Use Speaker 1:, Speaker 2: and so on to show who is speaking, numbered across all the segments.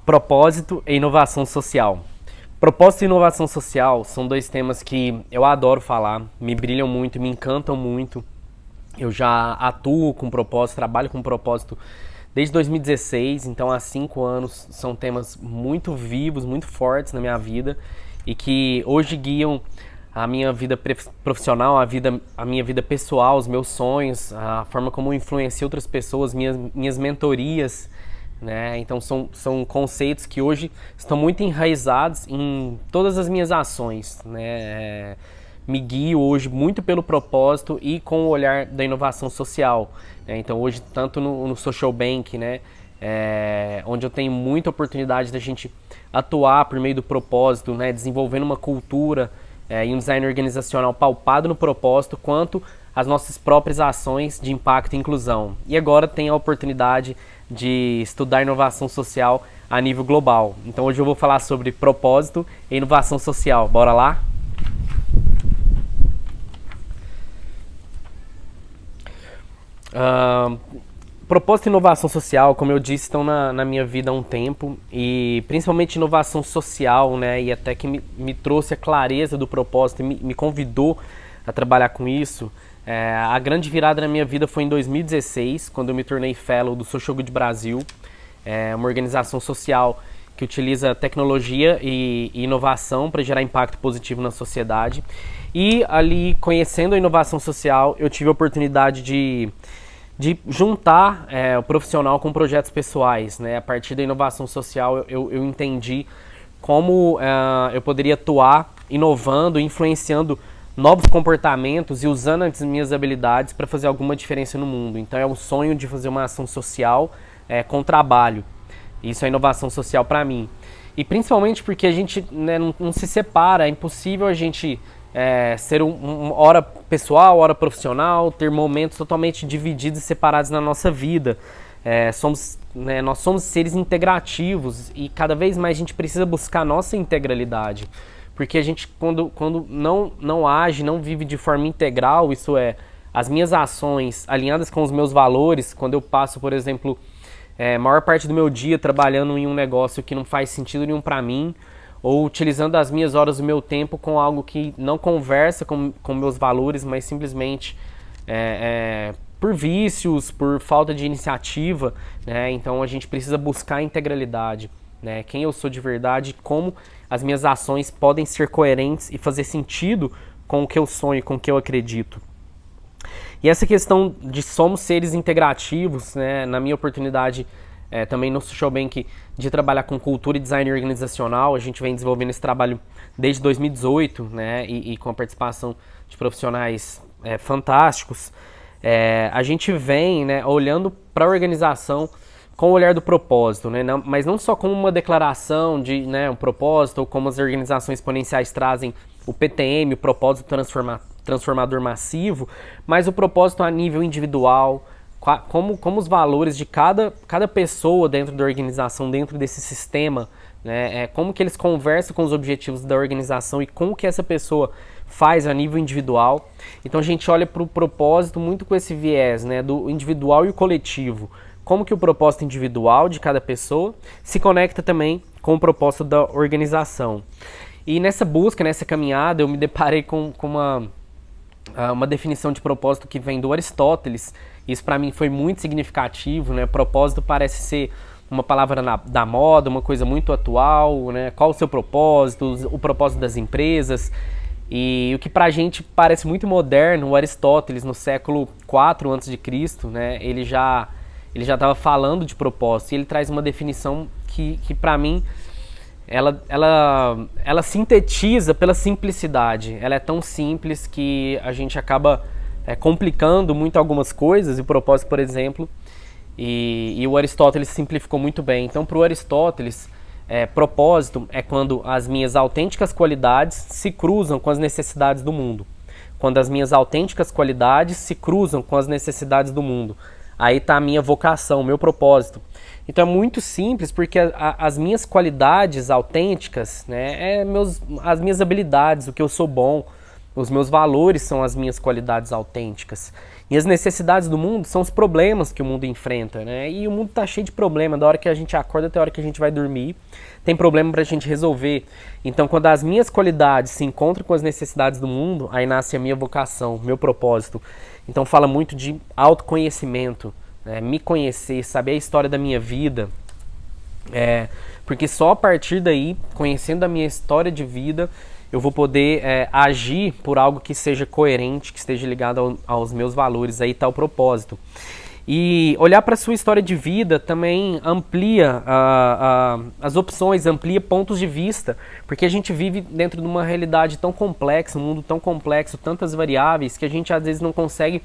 Speaker 1: Propósito e inovação social. Propósito e inovação social são dois temas que eu adoro falar, me brilham muito, me encantam muito. Eu já atuo com propósito, trabalho com propósito desde 2016, então há 5 anos são temas muito vivos, muito fortes na minha vida e que hoje guiam a minha vida profissional, a minha vida pessoal, os meus sonhos, a forma como eu influencio outras pessoas, minhas mentorias, né? Então são conceitos que hoje estão muito enraizados em todas as minhas ações, né? Me guio hoje muito pelo propósito e com o olhar da inovação social, né? Então hoje tanto no Social Bank, né? Onde eu tenho muita oportunidade da gente atuar por meio do propósito, né? Desenvolvendo uma cultura e um design organizacional pautado no propósito, quanto as nossas próprias ações de impacto e inclusão. E agora tem a oportunidade de estudar inovação social a nível global. Então hoje eu vou falar sobre propósito e inovação social. Bora lá? Propósito e inovação social, como eu disse, estão na minha vida há um tempo, e principalmente inovação social, né, e até que me trouxe a clareza do propósito e me convidou a trabalhar com isso. A grande virada na minha vida foi em 2016, quando eu me tornei Fellow do Social Good Brasil, uma organização social que utiliza tecnologia e inovação para gerar impacto positivo na sociedade. E ali, conhecendo a inovação social, eu tive a oportunidade de juntar o profissional com projetos pessoais, né? A partir da inovação social eu entendi como eu poderia atuar inovando, influenciando novos comportamentos e usando as minhas habilidades para fazer alguma diferença no mundo. Então é o sonho de fazer uma ação social com trabalho. Isso é inovação social para mim. E principalmente porque a gente, né, não se separa, é impossível a gente ser hora pessoal, hora profissional, ter momentos totalmente divididos e separados na nossa vida. Nós somos seres integrativos e cada vez mais a gente precisa buscar a nossa integralidade. Porque a gente, quando não age, não vive de forma integral, isso é, as minhas ações alinhadas com os meus valores, quando eu passo, por exemplo, a maior parte do meu dia trabalhando em um negócio que não faz sentido nenhum para mim, ou utilizando as minhas horas do meu tempo com algo que não conversa com meus valores, mas simplesmente por vícios, por falta de iniciativa, né? Então a gente precisa buscar a integralidade, né? Quem eu sou de verdade, como as minhas ações podem ser coerentes e fazer sentido com o que eu sonho, com o que eu acredito. E essa questão de somos seres integrativos, né? Na minha oportunidade também no Social Bank de trabalhar com cultura e design organizacional, a gente vem desenvolvendo esse trabalho desde 2018, né, e com a participação de profissionais fantásticos. A gente vem, né, olhando para a organização com o olhar do propósito, né, mas não só como uma declaração de, né, um propósito, ou como as organizações exponenciais trazem o PTM, o propósito transformador massivo, mas o propósito a nível individual, como os valores de cada pessoa dentro da organização, dentro desse sistema, né, como que eles conversam com os objetivos da organização e como que essa pessoa faz a nível individual. Então a gente olha para o propósito muito com esse viés, né, do individual e o coletivo. Como que o propósito individual de cada pessoa se conecta também com o propósito da organização. E nessa busca, nessa caminhada, eu me deparei com uma definição de propósito que vem do Aristóteles. Isso para mim foi muito significativo, né? Propósito parece ser uma palavra da moda, uma coisa muito atual, né? Qual o seu propósito, o propósito das empresas. E o que pra gente parece muito moderno, o Aristóteles no século IV a.C., né? Ele já estava falando de propósito, e ele traz uma definição que para mim ela sintetiza pela simplicidade. Ela é tão simples que a gente acaba complicando muito algumas coisas, e o propósito, por exemplo, e o Aristóteles simplificou muito bem. Então, para o Aristóteles, propósito é quando as minhas autênticas qualidades se cruzam com as necessidades do mundo. Quando as minhas autênticas qualidades se cruzam com as necessidades do mundo. Aí está a minha vocação, o meu propósito. Então é muito simples, porque as minhas qualidades autênticas, né, as minhas habilidades, o que eu sou bom, os meus valores são as minhas qualidades autênticas. E as necessidades do mundo são os problemas que o mundo enfrenta, né? E o mundo tá cheio de problema, da hora que a gente acorda até a hora que a gente vai dormir, tem problema pra gente resolver. Então, quando as minhas qualidades se encontram com as necessidades do mundo, aí nasce a minha vocação, meu propósito. Então, fala muito de autoconhecimento, né? Me conhecer, saber a história da minha vida, porque só a partir daí, conhecendo a minha história de vida, eu vou poder agir por algo que seja coerente, que esteja ligado aos meus valores, aí está o propósito. E olhar para a sua história de vida também amplia as opções, amplia pontos de vista, porque a gente vive dentro de uma realidade tão complexa, um mundo tão complexo, tantas variáveis, que a gente às vezes não consegue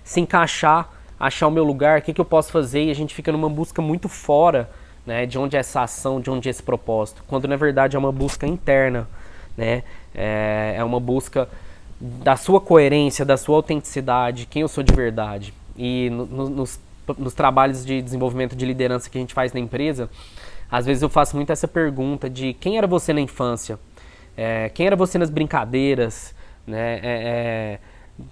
Speaker 1: se encaixar, achar o meu lugar, o que eu posso fazer, e a gente fica numa busca muito fora, né, de onde é essa ação, de onde é esse propósito, quando na verdade é uma busca interna, né? É uma busca da sua coerência, da sua autenticidade, quem eu sou de verdade. E nos trabalhos de desenvolvimento de liderança que a gente faz na empresa, às vezes eu faço muito essa pergunta de quem era você na infância? Quem era você nas brincadeiras? Né?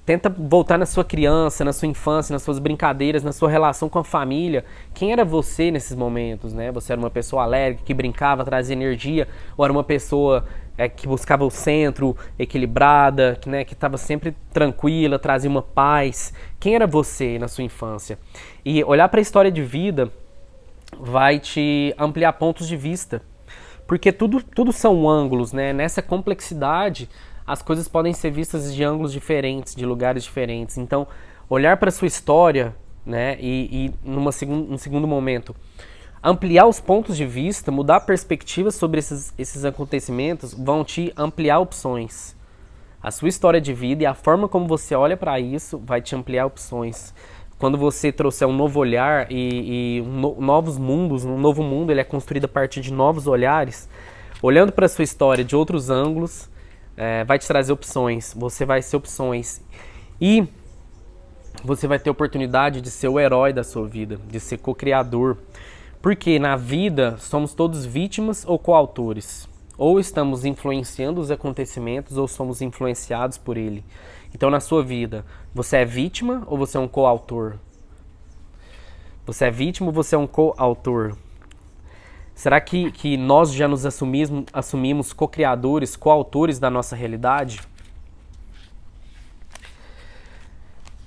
Speaker 1: Tenta voltar na sua criança, na sua infância, nas suas brincadeiras, na sua relação com a família. Quem era você nesses momentos, né? Você era uma pessoa alegre, que brincava, trazia energia, ou era uma pessoa que buscava o centro, equilibrada, né? Que estava sempre tranquila, trazia uma paz. Quem era você na sua infância? E olhar para a história de vida vai te ampliar pontos de vista, porque tudo são ângulos, né? Nessa complexidade, as coisas podem ser vistas de ângulos diferentes, de lugares diferentes. Então, olhar para a sua história, né, e num segundo momento, ampliar os pontos de vista, mudar a perspectiva sobre esses acontecimentos, vão te ampliar opções. A sua história de vida e a forma como você olha para isso vai te ampliar opções. Quando você trouxer um novo olhar novos mundos, um novo mundo, ele é construído a partir de novos olhares, olhando para a sua história de outros ângulos, vai te trazer opções, você vai ser opções e você vai ter oportunidade de ser o herói da sua vida, de ser co-criador, porque na vida somos todos vítimas ou coautores, ou estamos influenciando os acontecimentos ou somos influenciados por ele. Então na sua vida, você é vítima ou você é um coautor? Você é vítima ou você é um coautor? Será que nós já nos assumimos co-criadores, coautores da nossa realidade?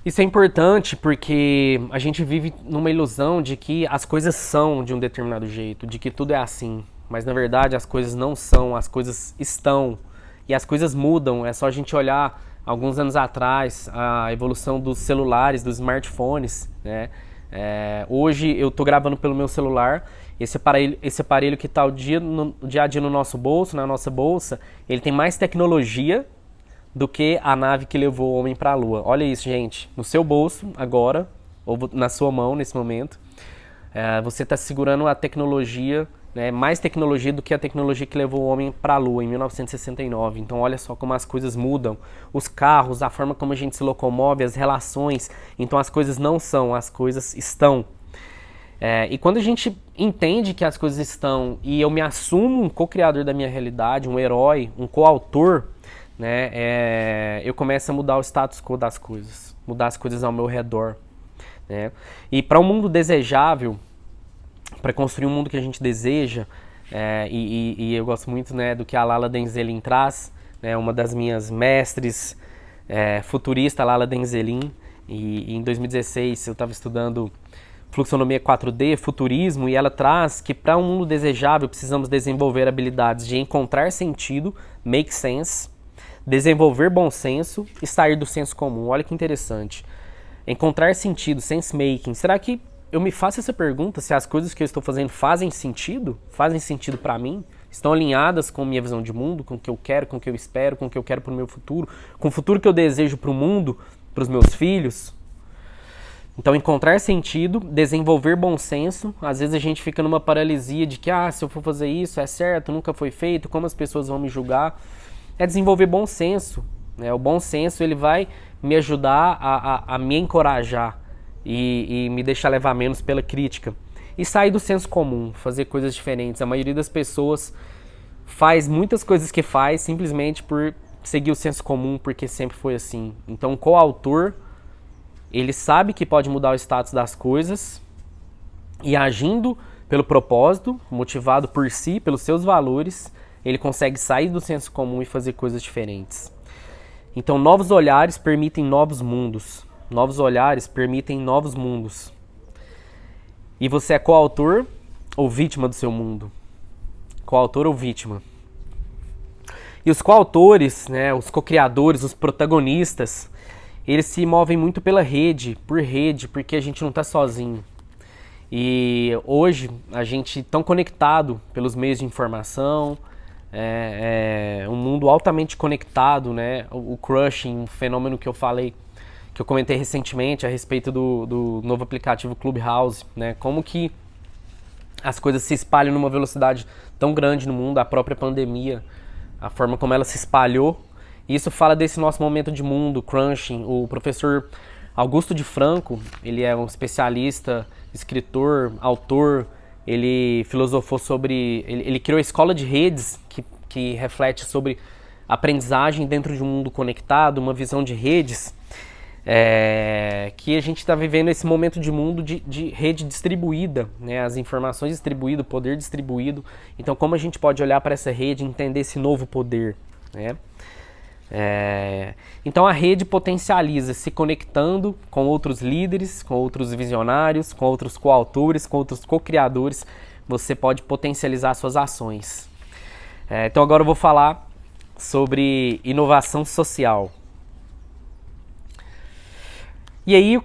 Speaker 1: Isso é importante porque a gente vive numa ilusão de que as coisas são de um determinado jeito, de que tudo é assim. Mas na verdade as coisas não são, as coisas estão. E as coisas mudam, é só a gente olhar alguns anos atrás a evolução dos celulares, dos smartphones, né? Hoje eu estou gravando pelo meu celular. Esse aparelho que está o dia a dia no nosso bolso, na nossa bolsa, ele tem mais tecnologia do que a nave que levou o homem para a Lua. Olha isso, gente. No seu bolso, agora, ou na sua mão, nesse momento, você está segurando a tecnologia, né, mais tecnologia do que a tecnologia que levou o homem para a Lua, em 1969. Então, olha só como as coisas mudam. Os carros, a forma como a gente se locomove, as relações. Então, as coisas não são, as coisas estão. E quando a gente entende que as coisas estão e eu me assumo um co-criador da minha realidade, um herói, um coautor, né, eu começo a mudar o status quo das coisas, mudar as coisas ao meu redor, né? E para um mundo desejável, para construir um mundo que a gente deseja, e eu gosto muito, né, do que a Lala Denzelin traz, né, uma das minhas mestres futurista, Lala Denzelin, e em 2016 eu estava estudando Fluxonomia 4D, futurismo, e ela traz que para um mundo desejável precisamos desenvolver habilidades de encontrar sentido, make sense, desenvolver bom senso e sair do senso comum. Olha que interessante. Encontrar sentido, sense making. Será que eu me faço essa pergunta se as coisas que eu estou fazendo fazem sentido? Fazem sentido para mim? Estão alinhadas com minha visão de mundo, com o que eu quero, com o que eu espero, com o que eu quero para o meu futuro, com o futuro que eu desejo para o mundo, para os meus filhos? Então, encontrar sentido, desenvolver bom senso. Às vezes a gente fica numa paralisia de que, se eu for fazer isso, é certo, nunca foi feito, como as pessoas vão me julgar? É desenvolver bom senso, né? O bom senso, ele vai me ajudar a me encorajar e me deixar levar menos pela crítica. E sair do senso comum, fazer coisas diferentes. A maioria das pessoas faz muitas coisas que faz simplesmente por seguir o senso comum, porque sempre foi assim. Então, coautor ele sabe que pode mudar o status das coisas e agindo pelo propósito, motivado por si, pelos seus valores, ele consegue sair do senso comum e fazer coisas diferentes. Então, novos olhares permitem novos mundos. Novos olhares permitem novos mundos. E você é coautor ou vítima do seu mundo? Coautor ou vítima? E os coautores, né, os co-criadores, os protagonistas, eles se movem muito pela rede, porque a gente não está sozinho. E hoje a gente tão conectado pelos meios de informação, um mundo altamente conectado, né? O crushing, um fenômeno que eu comentei recentemente a respeito do novo aplicativo Clubhouse, né? Como que as coisas se espalham numa velocidade tão grande no mundo, a própria pandemia, a forma como ela se espalhou. Isso fala desse nosso momento de mundo, crunching. O professor Augusto de Franco, ele é um especialista, escritor, autor, ele filosofou sobre... Ele criou a escola de redes, que reflete sobre aprendizagem dentro de um mundo conectado, uma visão de redes, que a gente está vivendo esse momento de mundo de rede distribuída, né? As informações distribuídas, o poder distribuído. Então, como a gente pode olhar para essa rede e entender esse novo poder, né? Então a rede potencializa se conectando com outros líderes, com outros visionários, com outros coautores, com outros co-criadores. Você pode potencializar suas ações. Então agora eu vou falar sobre inovação social. E aí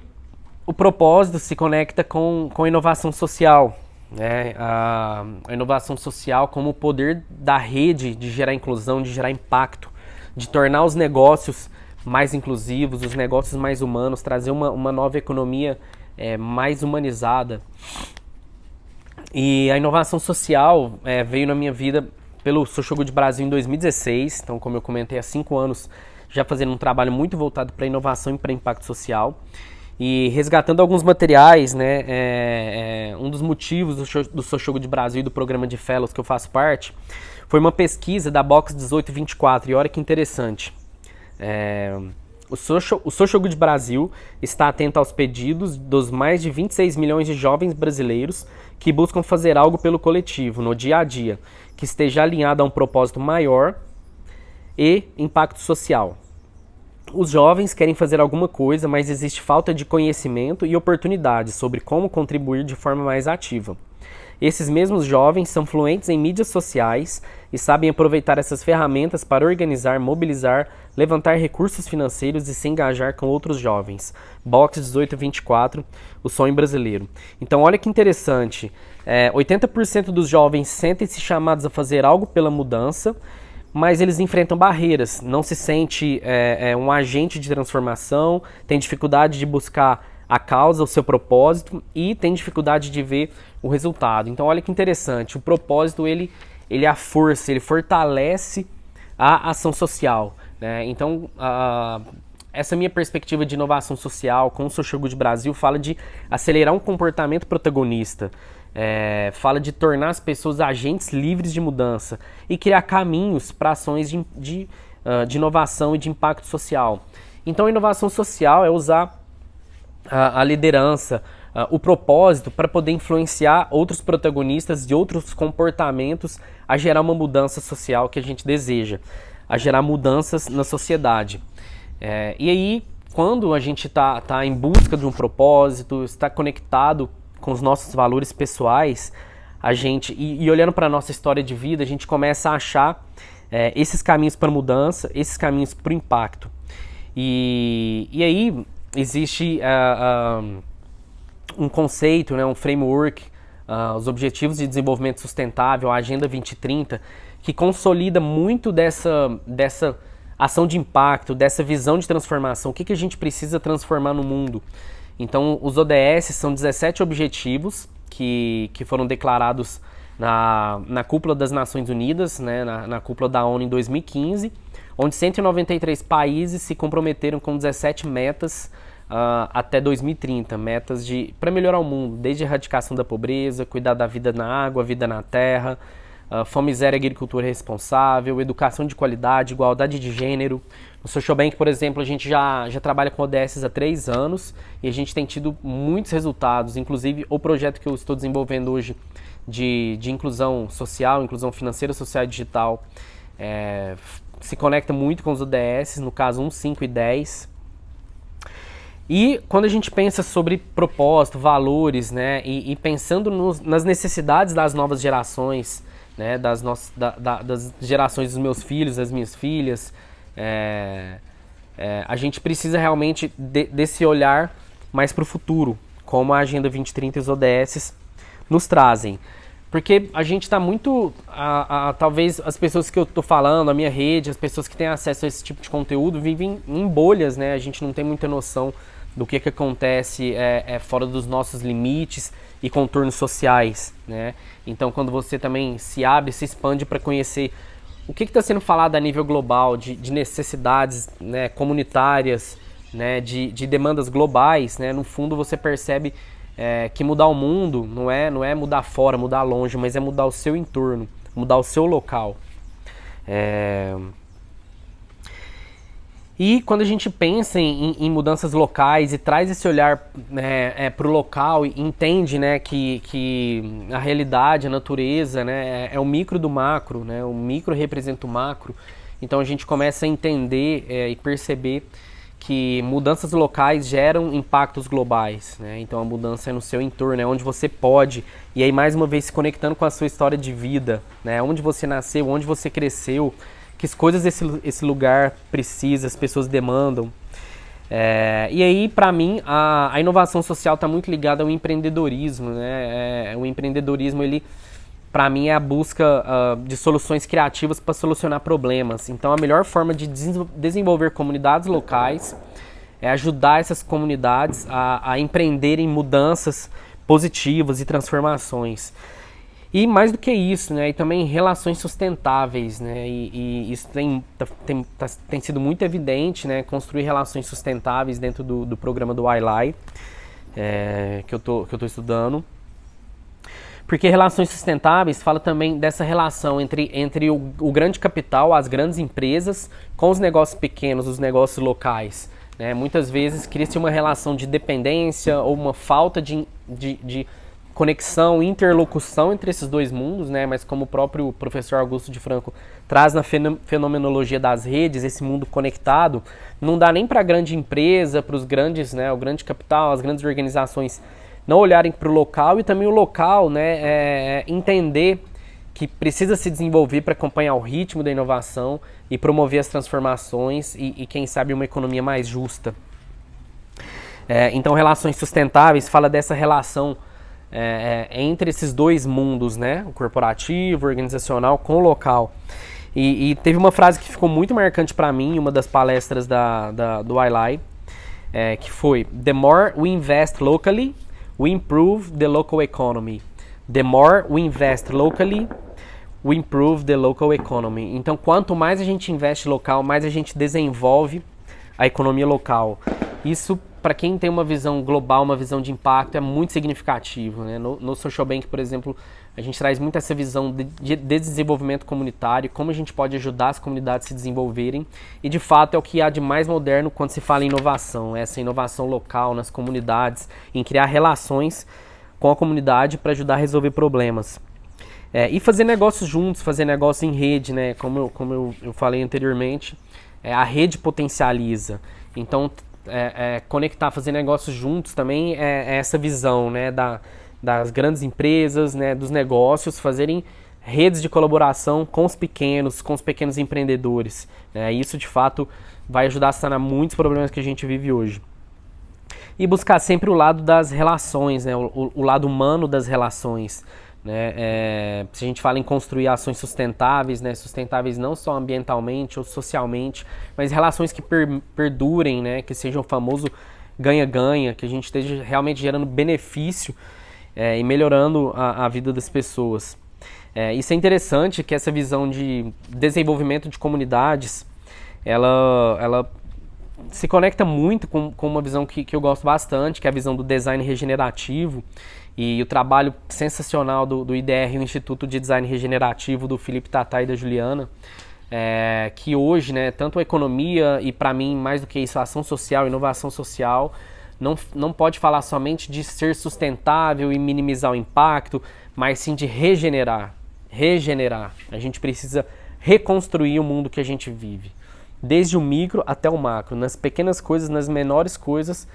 Speaker 1: o propósito se conecta com a inovação social, né? A inovação social como o poder da rede de gerar inclusão, de gerar impacto, de tornar os negócios mais inclusivos, os negócios mais humanos, trazer uma nova economia mais humanizada. E a inovação social veio na minha vida pelo Social Good Brasil em 2016, então como eu comentei, há 5 anos já fazendo um trabalho muito voltado para inovação e para impacto social. E resgatando alguns materiais, né, um dos motivos do Social Good Brasil e do programa de Fellows que eu faço parte foi uma pesquisa da Box 1824, e olha que interessante. O Social Good Brasil está atento aos pedidos dos mais de 26 milhões de jovens brasileiros que buscam fazer algo pelo coletivo, no dia a dia, que esteja alinhado a um propósito maior e impacto social. Os jovens querem fazer alguma coisa, mas existe falta de conhecimento e oportunidades sobre como contribuir de forma mais ativa. Esses mesmos jovens são fluentes em mídias sociais e sabem aproveitar essas ferramentas para organizar, mobilizar, levantar recursos financeiros e se engajar com outros jovens. Box 1824, o sonho brasileiro. Então olha que interessante, 80% dos jovens sentem-se chamados a fazer algo pela mudança, mas eles enfrentam barreiras, não se sente um agente de transformação, tem dificuldade de buscar a causa, o seu propósito, e tem dificuldade de ver o resultado. Então olha que interessante, o propósito ele é a força, ele fortalece a ação social, né? Então essa minha perspectiva de inovação social com o Social Good Brasil fala de acelerar um comportamento protagonista, fala de tornar as pessoas agentes livres de mudança e criar caminhos para ações de inovação e de impacto social. Então a inovação social é usar a liderança, o propósito para poder influenciar outros protagonistas de outros comportamentos a gerar uma mudança social que a gente deseja, a gerar mudanças na sociedade. E aí, quando a gente está em busca de um propósito, está conectado com os nossos valores pessoais, a gente, e olhando para a nossa história de vida, a gente começa a achar esses caminhos para mudança, esses caminhos para o impacto. E aí existe um conceito, né, um framework, os Objetivos de Desenvolvimento Sustentável, a Agenda 2030, que consolida muito dessa ação de impacto, dessa visão de transformação. O que a gente precisa transformar no mundo? Então, os ODS são 17 objetivos que foram declarados na Cúpula das Nações Unidas, né, na Cúpula da ONU em 2015, onde 193 países se comprometeram com 17 metas até 2030, metas para melhorar o mundo, desde a erradicação da pobreza, cuidar da vida na água, vida na terra, fome zero e agricultura responsável, educação de qualidade, igualdade de gênero. No Social Bank, por exemplo, a gente já trabalha com ODSs há 3 anos e a gente tem tido muitos resultados, inclusive o projeto que eu estou desenvolvendo hoje de inclusão social, inclusão financeira, social e digital, se conecta muito com os ODSs, no caso 1, 5 e 10. E quando a gente pensa sobre propósito, valores, né, e pensando nas necessidades das novas gerações, né, das gerações dos meus filhos, das minhas filhas, a gente precisa realmente desse olhar mais para o futuro, como a Agenda 2030 e os ODS nos trazem. Porque a gente está muito, talvez as pessoas que eu estou falando, a minha rede, as pessoas que têm acesso a esse tipo de conteúdo vivem em bolhas, né? A gente não tem muita noção do que acontece fora dos nossos limites e contornos sociais, né? Então, quando você também se abre, se expande para conhecer o que está sendo falado a nível global, de necessidades, né, comunitárias, né, de demandas globais, né? No fundo, você percebe que mudar o mundo não é mudar fora, mudar longe, mas é mudar o seu entorno, mudar o seu local. E quando a gente pensa em mudanças locais e traz esse olhar para o local e entende, né, que a realidade, a natureza, né, é o micro do macro, né, o micro representa o macro, então a gente começa a entender e perceber que mudanças locais geram impactos globais, né? Então a mudança é no seu entorno, é onde você pode, e aí mais uma vez se conectando com a sua história de vida, né? Onde você nasceu, onde você cresceu, que coisas esse lugar precisa, as pessoas demandam. E aí, para mim, a inovação social está muito ligada ao empreendedorismo, né? O empreendedorismo, ele, para mim, é a busca de soluções criativas para solucionar problemas. Então, a melhor forma de desenvolver comunidades locais é ajudar essas comunidades a empreenderem mudanças positivas e transformações. E mais do que isso, né, e também relações sustentáveis, né, e isso tem sido muito evidente, né, construir relações sustentáveis dentro do programa do YLAI, que eu tô estudando. Porque relações sustentáveis fala também dessa relação entre o grande capital, as grandes empresas, com os negócios pequenos, os negócios locais, né. Muitas vezes cria-se uma relação de dependência ou uma falta de conexão, interlocução entre esses dois mundos, né? Mas como o próprio professor Augusto de Franco traz na fenomenologia das redes, esse mundo conectado, não dá nem para a grande empresa, para os grandes, né, o grande capital, as grandes organizações não olharem para o local e também o local, né, entender que precisa se desenvolver para acompanhar o ritmo da inovação e promover as transformações e quem sabe, uma economia mais justa. Então, relações sustentáveis fala dessa relação entre esses dois mundos, né? O corporativo, o organizacional com o local. E teve uma frase que ficou muito marcante para mim em uma das palestras do YLAI, que foi: "The more we invest locally, we improve the local economy. The more we invest locally, we improve the local economy." Então, quanto mais a gente investe local, mais a gente desenvolve a economia local. Isso, para quem tem uma visão global, uma visão de impacto, é muito significativo, né? No Social Bank, por exemplo, a gente traz muito essa visão de desenvolvimento comunitário, como a gente pode ajudar as comunidades a se desenvolverem, e de fato é o que há de mais moderno quando se fala em inovação, essa inovação local nas comunidades, em criar relações com a comunidade para ajudar a resolver problemas. E fazer negócios juntos, fazer negócio em rede, né? Como eu falei anteriormente, a rede potencializa. Então, conectar, fazer negócios juntos também é essa visão, né, das grandes empresas, né, dos negócios, fazerem redes de colaboração com os pequenos empreendedores, né? Isso, de fato, vai ajudar a sanar muitos problemas que a gente vive hoje. E buscar sempre o lado das relações, né, o lado humano das relações, né? Se a gente fala em construir ações sustentáveis, né, sustentáveis não só ambientalmente ou socialmente, mas relações que perdurem, né, que sejam o famoso ganha-ganha, que a gente esteja realmente gerando benefício e melhorando a vida das pessoas. Isso é interessante, que essa visão de desenvolvimento de comunidades, ela se conecta muito com uma visão que eu gosto bastante, que é a visão do design regenerativo. E o trabalho sensacional do IDR, o Instituto de Design Regenerativo, do Felipe Tatá e da Juliana, que hoje, né, tanto a economia e, para mim, mais do que isso, a ação social, inovação social, não pode falar somente de ser sustentável e minimizar o impacto, mas sim de regenerar. Regenerar. A gente precisa reconstruir o mundo que a gente vive. Desde o micro até o macro, nas pequenas coisas, nas menores coisas,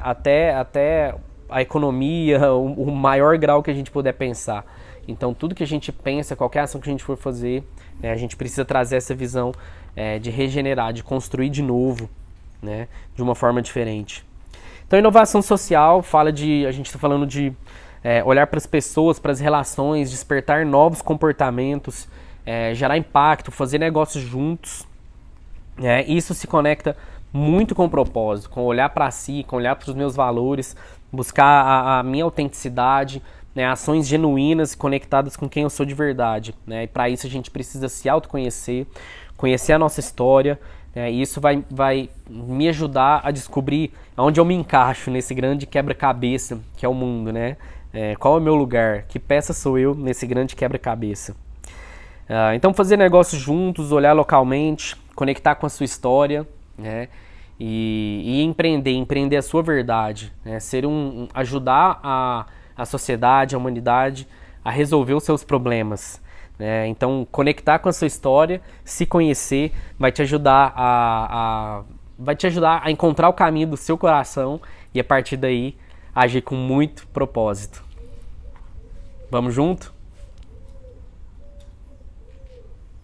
Speaker 1: até a economia, o maior grau que a gente puder pensar. Então, tudo que a gente pensa, qualquer ação que a gente for fazer, a gente precisa trazer essa visão de regenerar, de construir de novo, né, de uma forma diferente. Então, inovação social fala a gente está falando de olhar para as pessoas, para as relações, despertar novos comportamentos, gerar impacto, fazer negócios juntos. Isso se conecta muito com o propósito, com olhar para si, com olhar para os meus valores, buscar a minha autenticidade, né, ações genuínas conectadas com quem eu sou de verdade, né, e para isso a gente precisa se autoconhecer, conhecer a nossa história, né, e isso vai me ajudar a descobrir onde eu me encaixo nesse grande quebra-cabeça que é o mundo, né, qual é o meu lugar, que peça sou eu nesse grande quebra-cabeça. Então fazer negócios juntos, olhar localmente, conectar com a sua história, né, e empreender a sua verdade, né, ajudar a sociedade, a humanidade a resolver os seus problemas, né? Então, conectar com a sua história, se conhecer, vai te ajudar a encontrar o caminho do seu coração e a partir daí agir com muito propósito. Vamos junto?